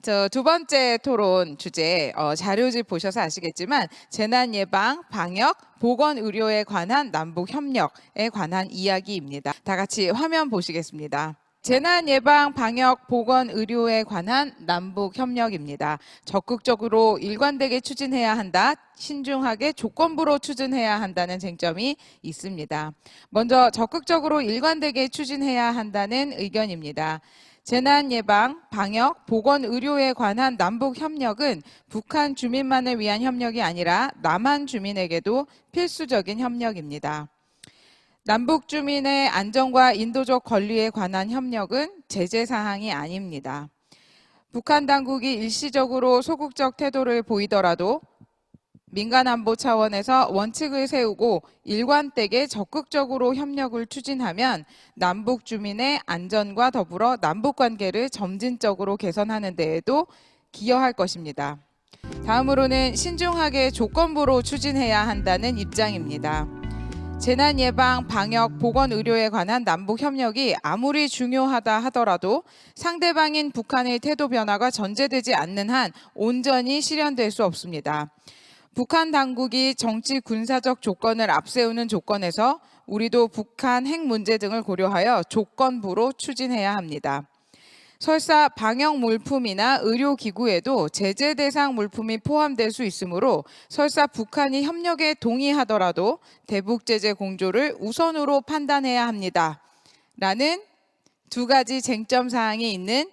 저 두 번째 토론 주제 자료집 보셔서 아시겠지만 재난 예방, 방역, 보건 의료에 관한 남북 협력에 관한 이야기입니다. 다 같이 화면 보시겠습니다. 재난 예방, 방역, 보건 의료에 관한 남북 협력입니다. 적극적으로 일관되게 추진해야 한다. 신중하게 조건부로 추진해야 한다는 쟁점이 있습니다. 먼저 적극적으로 일관되게 추진해야 한다는 의견입니다. 재난 예방, 방역, 보건 의료에 관한 남북 협력은 북한 주민만을 위한 협력이 아니라 남한 주민에게도 필수적인 협력입니다. 남북 주민의 안전과 인도적 권리에 관한 협력은 제재 사항이 아닙니다. 북한 당국이 일시적으로 소극적 태도를 보이더라도 민간 안보 차원에서 원칙을 세우고 일관되게 적극적으로 협력을 추진하면 남북 주민의 안전과 더불어 남북 관계를 점진적으로 개선하는 데에도 기여할 것입니다. 다음으로는 신중하게 조건부로 추진해야 한다는 입장입니다. 재난 예방, 방역, 보건 의료에 관한 남북 협력이 아무리 중요하다 하더라도 상대방인 북한의 태도 변화가 전제되지 않는 한 온전히 실현될 수 없습니다. 북한 당국이 정치 군사적 조건을 앞세우는 조건에서 우리도 북한 핵 문제 등을 고려하여 조건부로 추진해야 합니다. 설사 방역 물품이나 의료기구에도 제재 대상 물품이 포함될 수 있으므로 설사 북한이 협력에 동의하더라도 대북 제재 공조를 우선으로 판단해야 합니다. 라는 두 가지 쟁점 사항이 있는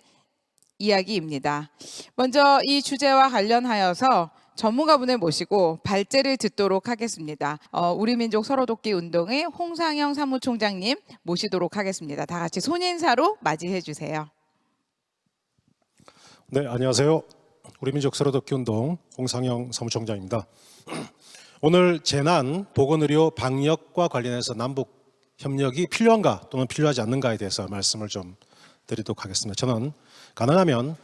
이야기입니다. 먼저 이 주제와 관련하여서 전문가분을 모시고 발제를 듣도록 하겠습니다. 우리민족 서로돕기 운동의 홍상영 사무총장님 모시도록 하겠습니다. 다 같이 손인사로 맞이해 주세요. 네, 안녕하세요. 우리민족 서로돕기 운동 홍상영 사무총장입니다. 오늘 재난, 보건의료, 방역과 관련해서 남북 협력이 필요한가 또는 필요하지 않는가에 대해서 말씀을 좀 드리도록 하겠습니다. 저는 가능하면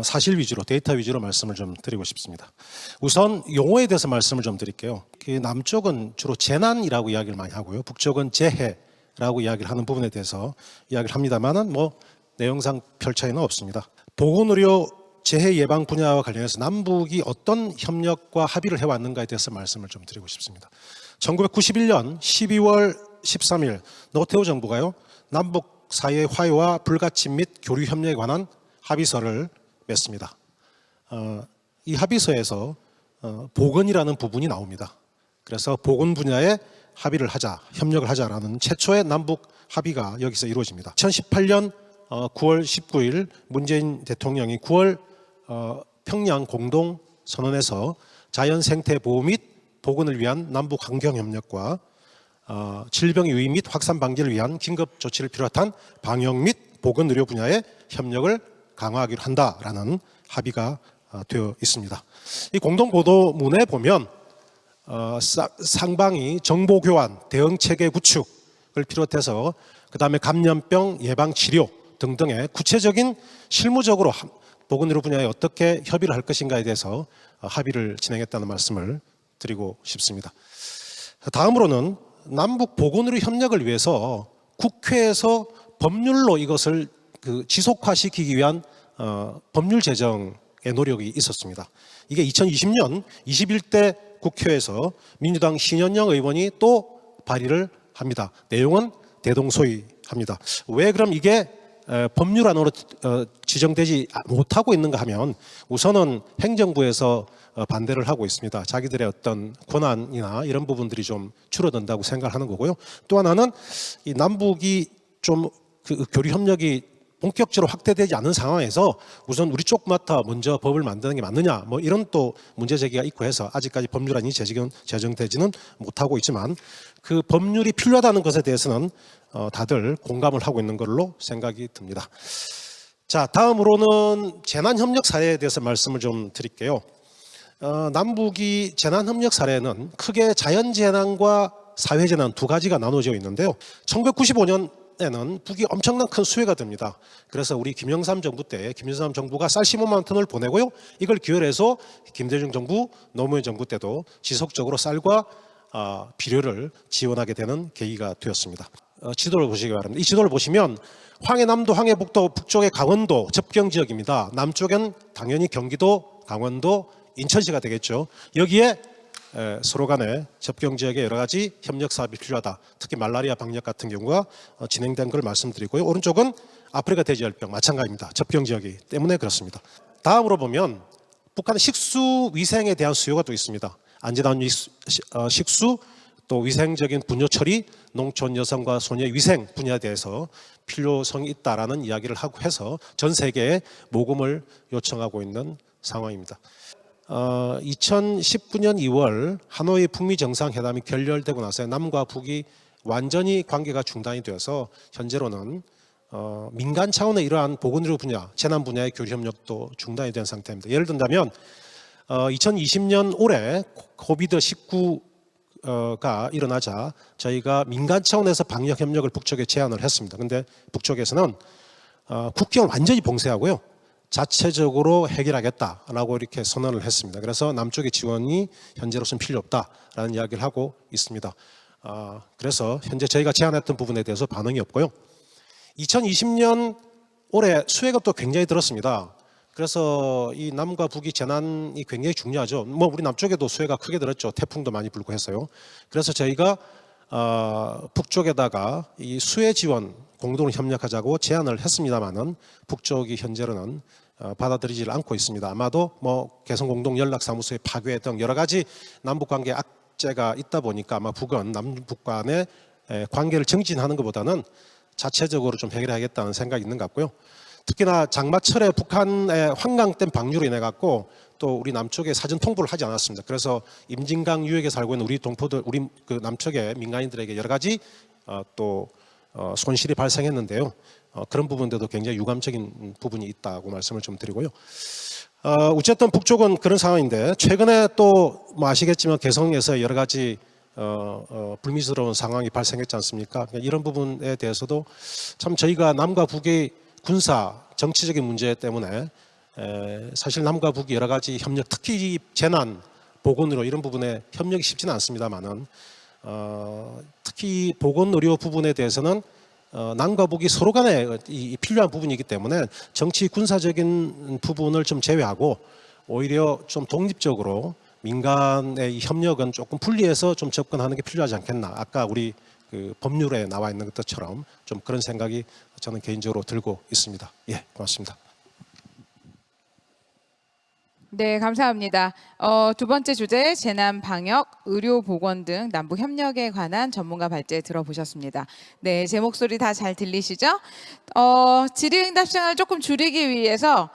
사실 위주로, 데이터 위주로 말씀을 좀 드리고 싶습니다. 우선 용어에 대해서 말씀을 좀 드릴게요. 남쪽은 주로 재난이라고 이야기를 많이 하고요. 북쪽은 재해라고 이야기를 하는 부분에 대해서 이야기를 합니다만은 내용상 별 차이는 없습니다. 보건의료 재해 예방 분야와 관련해서 남북이 어떤 협력과 합의를 해왔는가에 대해서 말씀을 좀 드리고 싶습니다. 1991년 12월 13일 노태우 정부가요, 남북 사이의 화해와 불가침 및 교류 협력에 관한 합의서를 맺습니다. 이 합의서에서 보건이라는 부분이 나옵니다. 그래서 보건 분야에 합의를 하자, 협력을 하자라는 최초의 남북 합의가 여기서 이루어집니다. 2018년 9월 19일 문재인 대통령이 9월 평양 공동선언에서 자연생태보호 및 보건을 위한 남북 환경협력과 질병 유입 및 확산 방지를 위한 긴급 조치를 비롯한 방역 및 보건의료 분야의 협력을 강화하기로 한다라는 합의가 되어 있습니다. 이 공동보도문에 보면 상방이 정보교환, 대응체계 구축을 비롯해서 그 다음에 감염병 예방치료 등등의 구체적인 실무적으로 보건의료 분야에 어떻게 협의를 할 것인가에 대해서 합의를 진행했다는 말씀을 드리고 싶습니다. 다음으로는 남북 보건의료 협력을 위해서 국회에서 법률로 이것을 지속화시키기 위한 법률 제정의 노력이 있었습니다. 이게 2020년 21대 국회에서 민주당 신현영 의원이 또 발의를 합니다. 내용은 대동소이합니다. 왜 그럼 이게 법률안으로 지정되지 못하고 있는가 하면 우선은 행정부에서 반대를 하고 있습니다. 자기들의 어떤 권한이나 이런 부분들이 좀 줄어든다고 생각하는 거고요. 또 하나는 이 남북이 좀 교류 협력이 본격적으로 확대되지 않는 상황에서 우선 우리 쪽부터 먼저 법을 만드는 게 맞느냐 이런 또 문제 제기가 있고 해서 아직까지 법률안이 제정되지는 못하고 있지만 그 법률이 필요하다는 것에 대해서는 다들 공감을 하고 있는 걸로 생각이 듭니다. 자, 다음으로는 재난협력 사례에 대해서 말씀을 좀 드릴게요. 남북이 재난협력 사례는 크게 자연재난과 사회재난 두 가지가 나눠져 있는데요. 1995년에는 북이 엄청난 큰 수해가 됩니다. 그래서 우리 김영삼 정부 때 김영삼 정부가 쌀 15만 톤을 보내고요. 이걸 기울여서 김대중 정부, 노무현 정부 때도 지속적으로 쌀과 비료를 지원하게 되는 계기가 되었습니다. 지도를 보시기 바랍니다. 이 지도를 보시면 황해남도, 황해북도, 북쪽의 강원도 접경 지역입니다. 남쪽엔 당연히 경기도, 강원도, 인천시가 되겠죠. 여기에 서로 간에 접경 지역에 여러 가지 협력 사업이 필요하다. 특히 말라리아 방역 같은 경우가 진행된 걸 말씀드리고요. 오른쪽은 아프리카 돼지열병 마찬가지입니다. 접경 지역이기 때문에 그렇습니다. 다음으로 보면 북한의 식수 위생에 대한 수요가 또 있습니다. 안전한 식수, 또 위생적인 분뇨 처리, 농촌 여성과 소녀 위생 분야에 대해서 필요성이 있다라는 이야기를 하고 해서 전 세계에 모금을 요청하고 있는 상황입니다. 2019년 2월 하노이 북미 정상회담이 결렬되고 나서 남과 북이 완전히 관계가 중단이 되어서 현재로는 민간 차원의 이러한 보건의료 분야, 재난 분야의 교류 협력도 중단이 된 상태입니다. 예를 든다면 2020년 올해 코비드-19가 일어나자 저희가 민간 차원에서 방역 협력을 북쪽에 제안을 했습니다. 그런데 북쪽에서는 국경을 완전히 봉쇄하고요. 자체적으로 해결하겠다라고 이렇게 선언을 했습니다. 그래서 남쪽의 지원이 현재로서는 필요 없다라는 이야기를 하고 있습니다. 그래서 현재 저희가 제안했던 부분에 대해서 반응이 없고요. 2020년 올해 수해가 또 굉장히 들었습니다. 그래서 이 남과 북이 재난이 굉장히 중요하죠. 뭐 우리 남쪽에도 수해가 크게 들었죠. 태풍도 많이 불고 해서요. 그래서 저희가 북쪽에다가 이 수해 지원 공동으로 협력하자고 제안을 했습니다만은 북쪽이 현재로는 받아들이질 않고 있습니다. 아마도 뭐 개성공동연락사무소의 파괴 등 여러 가지 남북 관계 악재가 있다 보니까 아마 북은 남북 간의 관계를 정진하는 것보다는 자체적으로 좀 해결하겠다는 생각이 있는 것 같고요. 특히나 장마철에 북한의 환강댐 방류로 인해 갖고 또 우리 남쪽에 사전 통보를 하지 않았습니다. 그래서 임진강 유역에 살고 있는 우리 동포들, 우리 그 남쪽의 민간인들에게 여러 가지 또 손실이 발생했는데요. 그런 부분들도 굉장히 유감적인 부분이 있다고 말씀을 좀 드리고요. 어쨌든 북쪽은 그런 상황인데 최근에 또 뭐 아시겠지만 개성에서 여러 가지 불미스러운 상황이 발생했지 않습니까? 이런 부분에 대해서도 참 저희가 남과 북의 군사 정치적인 문제 때문에 사실 남과 북이 여러 가지 협력, 특히 재난 보건의료 이런 부분에 협력이 쉽지는 않습니다만은 특히 보건의료 부분에 대해서는 남과 북이 서로 간에 필요한 부분이기 때문에 정치 군사적인 부분을 좀 제외하고 오히려 좀 독립적으로 민간의 이 협력은 조금 분리해서 좀 접근하는 게 필요하지 않겠나. 아까 우리 그 법률에 나와 있는 것처럼 좀 그런 생각이 저는 개인적으로 들고 있습니다. 예, 고맙습니다. 네, 감사합니다. 두 번째 주제 재난 방역, 의료 보건 등 남북 협력에 관한 전문가 발제 들어보셨습니다. 네, 제 목소리 다 잘 들리시죠? 질의응답 시간을 조금 줄이기 위해서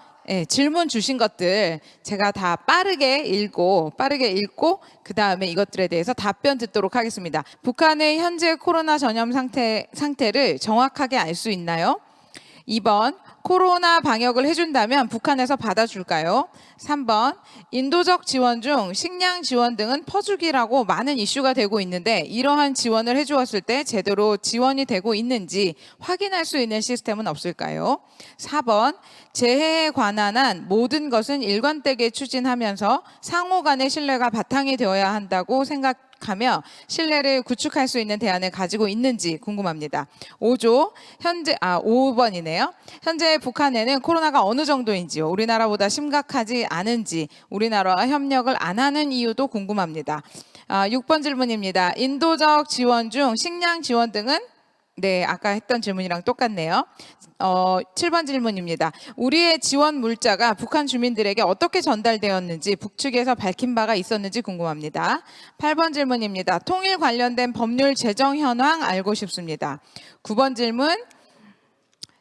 질문 주신 것들 제가 다 빠르게 읽고 그 다음에 이것들에 대해서 답변 듣도록 하겠습니다. 북한의 현재 코로나 전염 상태를 정확하게 알 수 있나요? 2번, 코로나 방역을 해준다면 북한에서 받아줄까요? 3번, 인도적 지원 중 식량 지원 등은 퍼주기라고 많은 이슈가 되고 있는데 이러한 지원을 해주었을 때 제대로 지원이 되고 있는지 확인할 수 있는 시스템은 없을까요? 4번, 재해에 관한 한 모든 것은 일관되게 추진하면서 상호 간의 신뢰가 바탕이 되어야 한다고 생각하며 신뢰를 구축할 수 있는 대안을 가지고 있는지 궁금합니다. 5번이네요. 현재 북한에는 코로나가 어느 정도인지요? 우리나라보다 심각하지 않은지, 우리나라와 협력을 안 하는 이유도 궁금합니다. 6번 질문입니다. 인도적 지원 중 식량 지원 등은 네, 아까 했던 질문이랑 똑같네요. 7번 질문입니다. 우리의 지원 물자가 북한 주민들에게 어떻게 전달되었는지 북측에서 밝힌 바가 있었는지 궁금합니다. 8번 질문입니다. 통일 관련된 법률 제정 현황 알고 싶습니다. 9번 질문.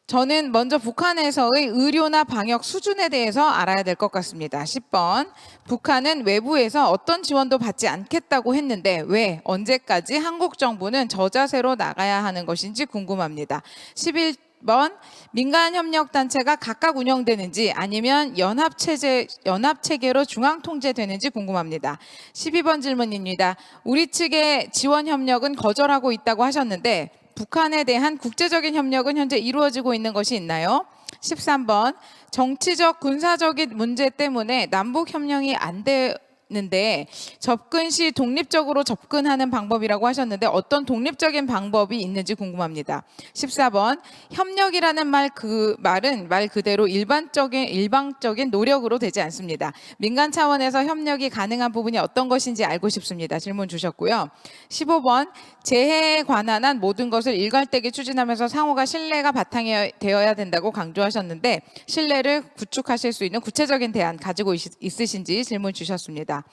저는 먼저 북한에서의 의료나 방역 수준에 대해서 알아야 될 것 같습니다. 10번. 북한은 외부에서 어떤 지원도 받지 않겠다고 했는데 왜 언제까지 한국 정부는 저자세로 나가야 하는 것인지 궁금합니다. 11번. 민간 협력 단체가 각각 운영되는지 아니면 연합 체계로 중앙 통제되는지 궁금합니다. 12번 질문입니다. 우리 측의 지원 협력은 거절하고 있다고 하셨는데 북한에 대한 국제적인 협력은 현재 이루어지고 있는 것이 있나요? 13번, 정치적 군사적인 문제 때문에 남북 협력이 안 되는 있는데 접근 시 독립적으로 접근하는 방법이라고 하셨는데 어떤 독립적인 방법이 있는지 궁금합니다. 14번 협력이라는 말은 말 그대로 일방적인 노력으로 되지 않습니다. 민간 차원에서 협력이 가능한 부분이 어떤 것인지 알고 싶습니다. 질문 주셨고요. 15번 재해에 관한 한 모든 것을 일관되게 추진하면서 상호가 신뢰가 바탕이 되어야 된다고 강조하셨는데 신뢰를 구축하실 수 있는 구체적인 대안 가지고 있으신지 질문 주셨습니다.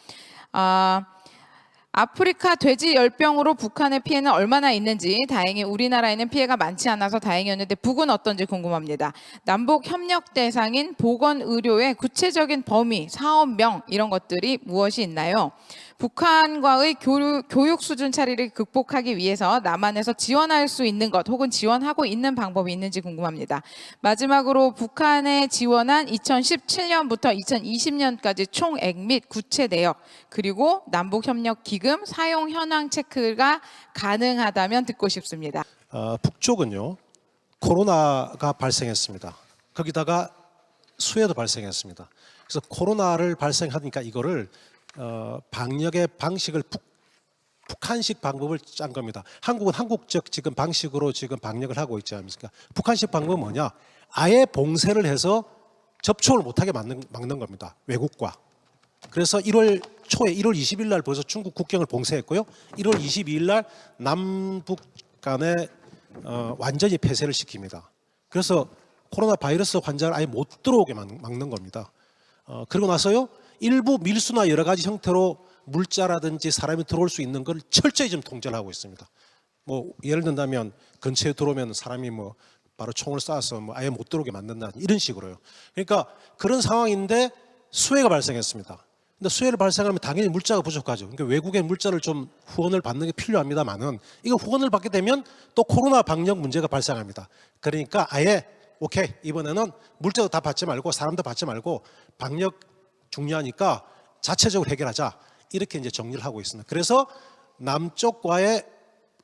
아프리카 돼지 열병으로 북한의 피해는 얼마나 있는지 다행히 우리나라에는 피해가 많지 않아서 다행이었는데 북은 어떤지 궁금합니다. 남북 협력 대상인 보건의료의 구체적인 범위, 사업명 이런 것들이 무엇이 있나요? 북한과의 교육 수준 차이를 극복하기 위해서 남한에서 지원할 수 있는 것 혹은 지원하고 있는 방법이 있는지 궁금합니다. 마지막으로 북한에 지원한 2017년부터 2020년까지 총액 및 구체 내역 그리고 남북협력기금 사용 현황 체크가 가능하다면 듣고 싶습니다. 북쪽은요 코로나가 발생했습니다. 거기다가 수해도 발생했습니다. 그래서 코로나를 발생하니까 이거를 방역의 방식을 북한식 방법을 짠 겁니다. 한국은 한국적 지금 방식으로 지금 방역을 하고 있지 않습니까? 북한식 방법은 뭐냐? 아예 봉쇄를 해서 접촉을 못하게 막는 겁니다. 외국과. 그래서 1월 초에 1월 20일 날 벌써 중국 국경을 봉쇄했고요. 1월 22일 날 남북 간에 완전히 폐쇄를 시킵니다. 그래서 코로나 바이러스 환자를 아예 못 들어오게 막는 겁니다. 그리고 나서요. 일부 밀수나 여러 가지 형태로 물자라든지 사람이 들어올 수 있는 걸 철저히 좀 통제를 하고 있습니다. 뭐 예를 든다면 근처에 들어오면 사람이 뭐 바로 총을 쏴서 뭐 아예 못 들어오게 만든다 이런 식으로요. 그러니까 그런 상황인데 수해가 발생했습니다. 근데 수해를 발생하면 당연히 물자가 부족하죠. 그러니까 외국의 물자를 좀 후원을 받는 게 필요합니다만은 이거 후원을 받게 되면 또 코로나 방역 문제가 발생합니다. 그러니까 아예 오케이 이번에는 물자도 다 받지 말고 사람도 받지 말고 방역 중요하니까 자체적으로 해결하자 이렇게 이제 정리를 하고 있습니다. 그래서 남쪽과의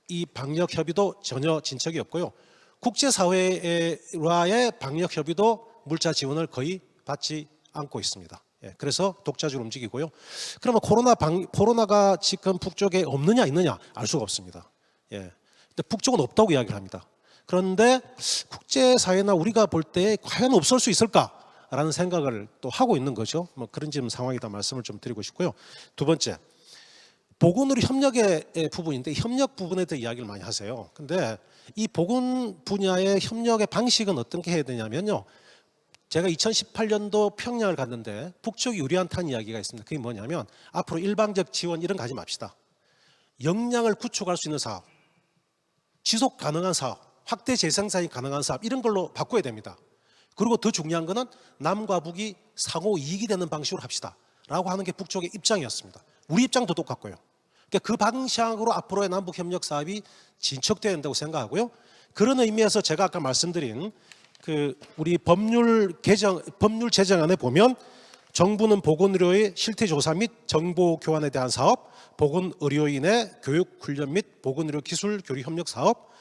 이 방역 협의도 전혀 진척이 없고요. 국제사회와의 방역 협의도 물자 지원을 거의 받지 않고 있습니다. 그래서 독자적으로 움직이고요. 그러면 코로나가 지금 북쪽에 없느냐 있느냐 알 수가 없습니다. 근데 북쪽은 없다고 이야기를 합니다. 그런데 국제사회나 우리가 볼 때 과연 없을 수 있을까? 라는 생각을 또 하고 있는 거죠. 뭐 그런 지금 상황이다 말씀을 좀 드리고 싶고요. 두 번째, 보건의료 협력의 부분인데 협력 부분에 대해 이야기를 많이 하세요. 근데 이 보건 분야의 협력의 방식은 어떻게 해야 되냐면요. 제가 2018년도 평양을 갔는데 북쪽이 유리한다는 이야기가 있습니다. 그게 뭐냐면 앞으로 일방적 지원 이런 거 하지 맙시다. 역량을 구축할 수 있는 사업, 지속 가능한 사업, 확대 재생산이 가능한 사업 이런 걸로 바꿔야 됩니다. 그리고 더 중요한 거는 남과 북이 상호 이익이 되는 방식으로 합시다 라고 하는 게 북쪽의 입장이었습니다. 우리 입장도 똑같고요. 그러니까 그 방향으로 앞으로의 남북 협력 사업이 진척돼야 된다고 생각하고요. 그런 의미에서 제가 아까 말씀드린 그 우리 법률 제정안에 보면 정부는 보건의료의 실태 조사 및 정보 교환에 대한 사업, 보건의료인의 교육 훈련 및 보건의료 기술 교류 협력 사업,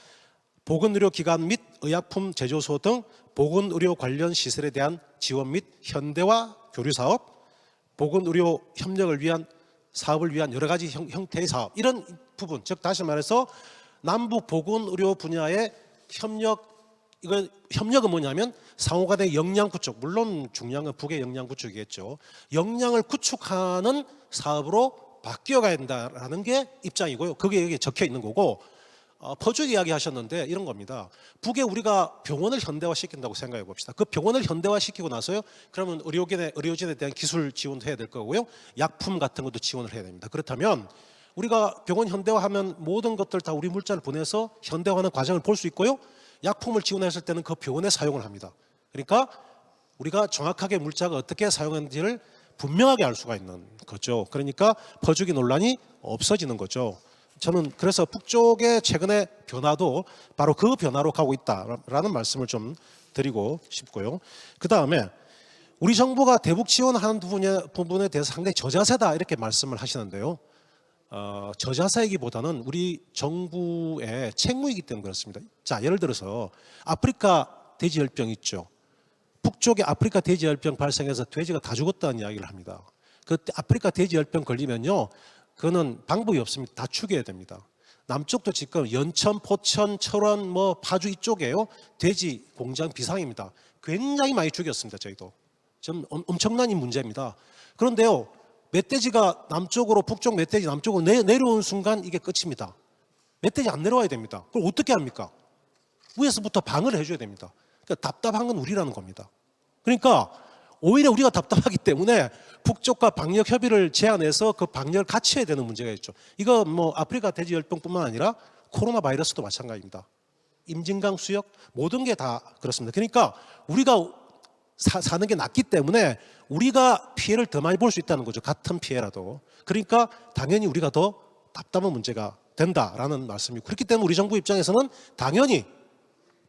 보건의료기관 및 의약품 제조소 등 보건의료 관련 시설에 대한 지원 및 현대화 교류 사업, 보건의료 협력을 위한 사업을 위한 여러 가지 형태의 사업 이런 부분, 즉 다시 말해서 남북 보건의료 분야의 협력은 뭐냐면 상호간의 역량 구축, 물론 중요한 건 북의 역량 구축이겠죠. 역량을 구축하는 사업으로 바뀌어가야 된다라는 게 입장이고요. 그게 여기에 적혀 있는 거고 퍼즐 이야기 하셨는데 이런 겁니다. 북에 우리가 병원을 현대화 시킨다고 생각해 봅시다. 그 병원을 현대화 시키고 나서요. 그러면 의료진에 대한 기술 지원도 해야 될 거고요. 약품 같은 것도 지원을 해야 됩니다. 그렇다면 우리가 병원 현대화하면 모든 것들 다 우리 물자를 보내서 현대화하는 과정을 볼 수 있고요. 약품을 지원했을 때는 그 병원에 사용을 합니다. 그러니까 우리가 정확하게 물자가 어떻게 사용하는지를 분명하게 알 수가 있는 거죠. 그러니까 퍼주기 논란이 없어지는 거죠. 저는 그래서 북쪽의 최근의 변화도 바로 그 변화로 가고 있다라는 말씀을 좀 드리고 싶고요. 그 다음에 우리 정부가 대북 지원하는 부분에 대해서 상당히 저자세다 이렇게 말씀을 하시는데요. 저자세이기보다는 우리 정부의 책무이기 때문에 그렇습니다. 자, 예를 들어서 아프리카 돼지열병 있죠. 북쪽에 아프리카 돼지열병 발생해서 돼지가 다 죽었다는 이야기를 합니다. 그 아프리카 돼지열병 걸리면요, 그거는 방법이 없습니다. 다 죽여야 됩니다. 남쪽도 지금 연천, 포천, 철원, 뭐 파주 이쪽에요, 돼지 공장 비상입니다. 굉장히 많이 죽였습니다. 저희도 좀 엄청난 문제입니다. 그런데요, 멧돼지가 남쪽으로, 북쪽 멧돼지 남쪽으로 내려온 순간 이게 끝입니다. 멧돼지 안 내려와야 됩니다. 그럼 어떻게 합니까? 위에서부터 방어를 해줘야 됩니다. 그러니까 답답한 건 우리라는 겁니다. 그러니까 오히려 우리가 답답하기 때문에 북쪽과 방역 협의를 제안해서 그 방역을 같이 해야 되는 문제가 있죠. 이거 뭐 아프리카 돼지열병뿐만 아니라 코로나 바이러스도 마찬가지입니다. 임진강 수역 모든 게 다 그렇습니다. 그러니까 우리가 사는 게 낫기 때문에 우리가 피해를 더 많이 볼 수 있다는 거죠. 같은 피해라도. 그러니까 당연히 우리가 더 답답한 문제가 된다라는 말씀이고, 그렇기 때문에 우리 정부 입장에서는 당연히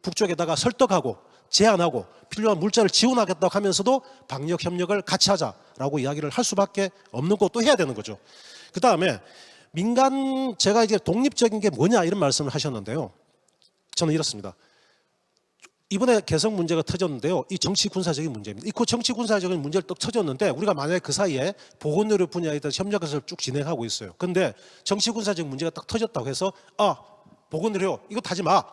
북쪽에다가 설득하고 제안하고 필요한 물자를 지원하겠다고 하면서도 방역 협력을 같이 하자라고 이야기를 할 수밖에 없는 것도 해야 되는 거죠. 그 다음에 민간, 제가 이제 독립적인 게 뭐냐 이런 말씀을 하셨는데요. 저는 이렇습니다. 이번에 개성 문제가 터졌는데요. 이 정치 군사적인 문제입니다. 이 정치 군사적인 문제를 또 터졌는데 우리가 만약에 그 사이에 보건의료 분야에 대한 협력을 쭉 진행하고 있어요. 그런데 정치 군사적인 문제가 딱 터졌다고 해서 보건의료 이거 하지 마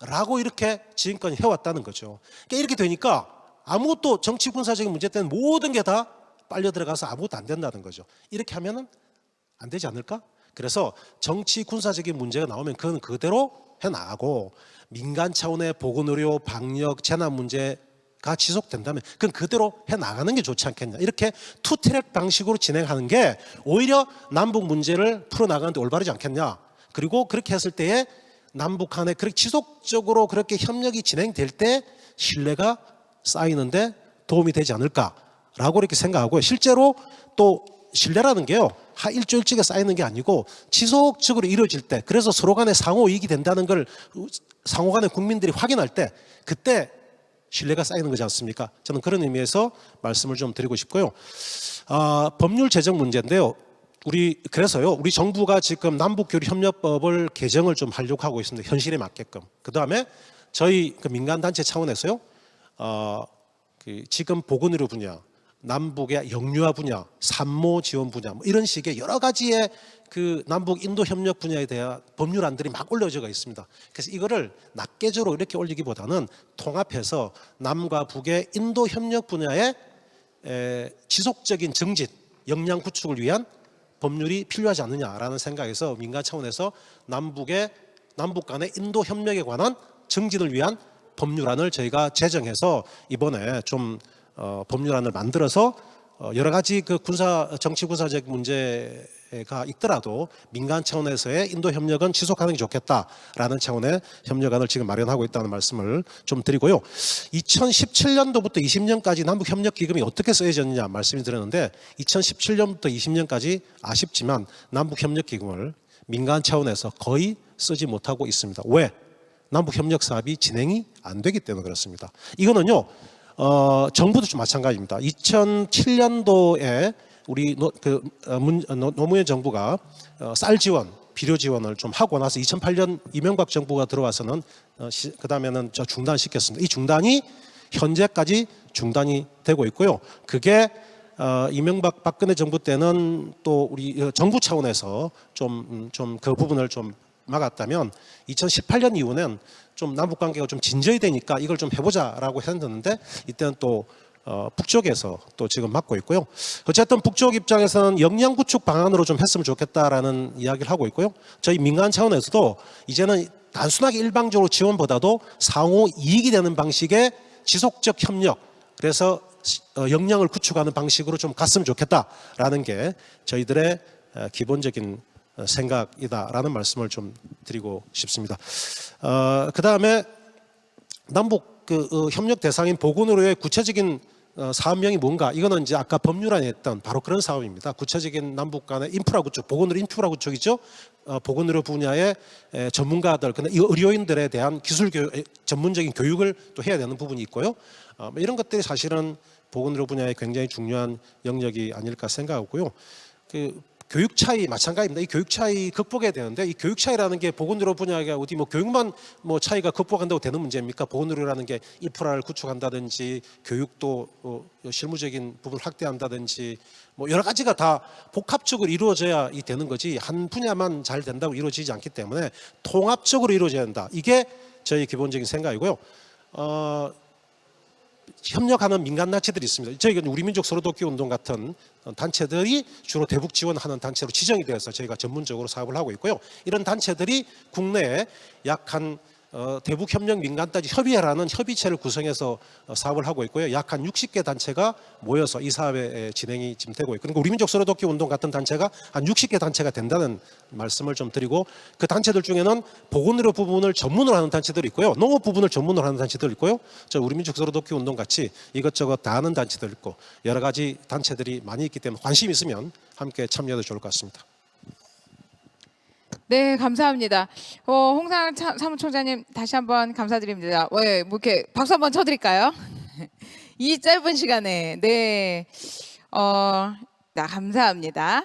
라고 이렇게 지금까지 해왔다는 거죠. 그러니까 이렇게 되니까 아무것도 정치 군사적인 문제 때문에 모든 게 다 빨려 들어가서 아무것도 안 된다는 거죠. 이렇게 하면은 안 되지 않을까? 그래서 정치 군사적인 문제가 나오면 그건 그대로 해나가고, 민간 차원의 보건의료, 방역, 재난 문제가 지속된다면 그건 그대로 해나가는 게 좋지 않겠냐. 이렇게 투트랙 방식으로 진행하는 게 오히려 남북 문제를 풀어나가는 데 올바르지 않겠냐. 그리고 그렇게 했을 때에 남북 간에 그렇게 지속적으로 그렇게 협력이 진행될 때 신뢰가 쌓이는데 도움이 되지 않을까라고 이렇게 생각하고요. 실제로 또 신뢰라는 게요, 일주일치게 쌓이는 게 아니고 지속적으로 이루어질 때, 그래서 서로 간에 상호 이익이 된다는 걸 상호 간에 국민들이 확인할 때, 그때 신뢰가 쌓이는 거지 않습니까? 저는 그런 의미에서 말씀을 좀 드리고 싶고요. 법률 제정 문제인데요. 그래서요, 우리 정부가 지금 남북교류협력법을 개정을 좀 하려고 하고 있습니다. 현실에 맞게끔. 그 다음에 저희 그 민간단체 차원에서요, 지금 보건의료 분야, 남북의 영유아 분야, 산모 지원 분야, 뭐 이런 식의 여러 가지의 그 남북 인도 협력 분야에 대한 법률안들이 막 올려져 있습니다. 그래서 이거를 낱개적으로 이렇게 올리기보다는 통합해서 남과 북의 인도 협력 분야의 지속적인 증진, 역량 구축을 위한 법률이 필요하지 않느냐라는 생각에서 민간 차원에서 남북 간의 인도 협력에 관한 증진을 위한 법률안을 저희가 제정해서 이번에 좀 법률안을 만들어서 여러 가지 그 정치 군사적 문제가 있더라도 민간 차원에서의 인도 협력은 지속하는 게 좋겠다라는 차원의 협력안을 지금 마련하고 있다는 말씀을 좀 드리고요. 2017년도부터 20년까지 남북 협력 기금이 어떻게 쓰여졌느냐 말씀을 드렸는데, 2017년부터 20년까지 아쉽지만 남북 협력 기금을 민간 차원에서 거의 쓰지 못하고 있습니다. 왜? 남북 협력 사업이 진행이 안 되기 때문에 그렇습니다. 이거는요, 정부도 좀 마찬가지입니다. 2007년도에 우리 노무현 정부가 쌀 지원, 비료 지원을 좀 하고 나서 2008년 이명박 정부가 들어와서는 그 다음에는 중단시켰습니다. 이 중단이 현재까지 중단이 되고 있고요. 그게 이명박 박근혜 정부 때는 또 우리 정부 차원에서 좀 그 부분을 좀 막았다면 2018년 이후는 좀 남북 관계가 좀 진전이 되니까 이걸 좀 해보자라고 했는데, 이때는 또 북쪽에서 또 지금 막고 있고요. 어쨌든 북쪽 입장에서는 역량 구축 방안으로 좀 했으면 좋겠다라는 이야기를 하고 있고요. 저희 민간 차원에서도 이제는 단순하게 일방적으로 지원보다도 상호 이익이 되는 방식의 지속적 협력, 그래서 역량을 구축하는 방식으로 좀 갔으면 좋겠다라는 게 저희들의 기본적인 생각이다라는 말씀을 좀 드리고 싶습니다. 그 다음에 남북 협력 대상인 보건의료의 구체적인 사업명이 뭔가, 이거는 이제 아까 법률안에 했던 바로 그런 사업입니다. 구체적인 남북 간의 인프라 구축, 보건의료 인프라 구축이죠. 보건의료 분야의 전문가들, 근데 이 의료인들에 대한 기술 교육, 전문적인 교육을 또 해야 되는 부분이 있고요. 이런 것들이 사실은 보건의료 분야에 굉장히 중요한 영역이 아닐까 생각하고요. 교육 차이 마찬가지입니다. 이 교육 차이 극복해야 되는데 이 교육 차이라는 게 보건의료 분야가 어디 뭐 교육만 뭐 차이가 극복한다고 되는 문제입니까? 보건의료라는 게 인프라를 구축한다든지 교육도 실무적인 부분을 확대한다든지 뭐 여러 가지가 다 복합적으로 이루어져야 이 되는 거지 한 분야만 잘 된다고 이루어지지 않기 때문에 통합적으로 이루어져야 한다. 이게 저희 기본적인 생각이고요. 협력하는 민간 단체들이 있습니다. 저희가 우리민족 서로돕기 운동 같은 단체들이 주로 대북 지원하는 단체로 지정이 되어서 저희가 전문적으로 사업을 하고 있고요. 이런 단체들이 국내에 약한 대북 협력 민간단체 협의회라는 협의체를 구성해서 사업을 하고 있고요. 약 한 60개 단체가 모여서 이 사업에 진행이 지금 되고 있고, 그러니까 우리민족 서로돕기 운동 같은 단체가 한 60개 단체가 된다는 말씀을 좀 드리고, 그 단체들 중에는 보건의료 부분을 전문으로 하는 단체들이 있고요, 농업 부분을 전문으로 하는 단체들이 있고요, 저 우리민족 서로돕기 운동 같이 이것저것 다 하는 단체들 있고 여러 가지 단체들이 많이 있기 때문에 관심 있으면 함께 참여해도 좋을 것 같습니다. 네, 감사합니다. 홍상을 사무총장님 다시 한번 감사드립니다. 왜, 뭐 이렇게 박수 한번 쳐드릴까요? 이 짧은 시간에 네, 감사합니다.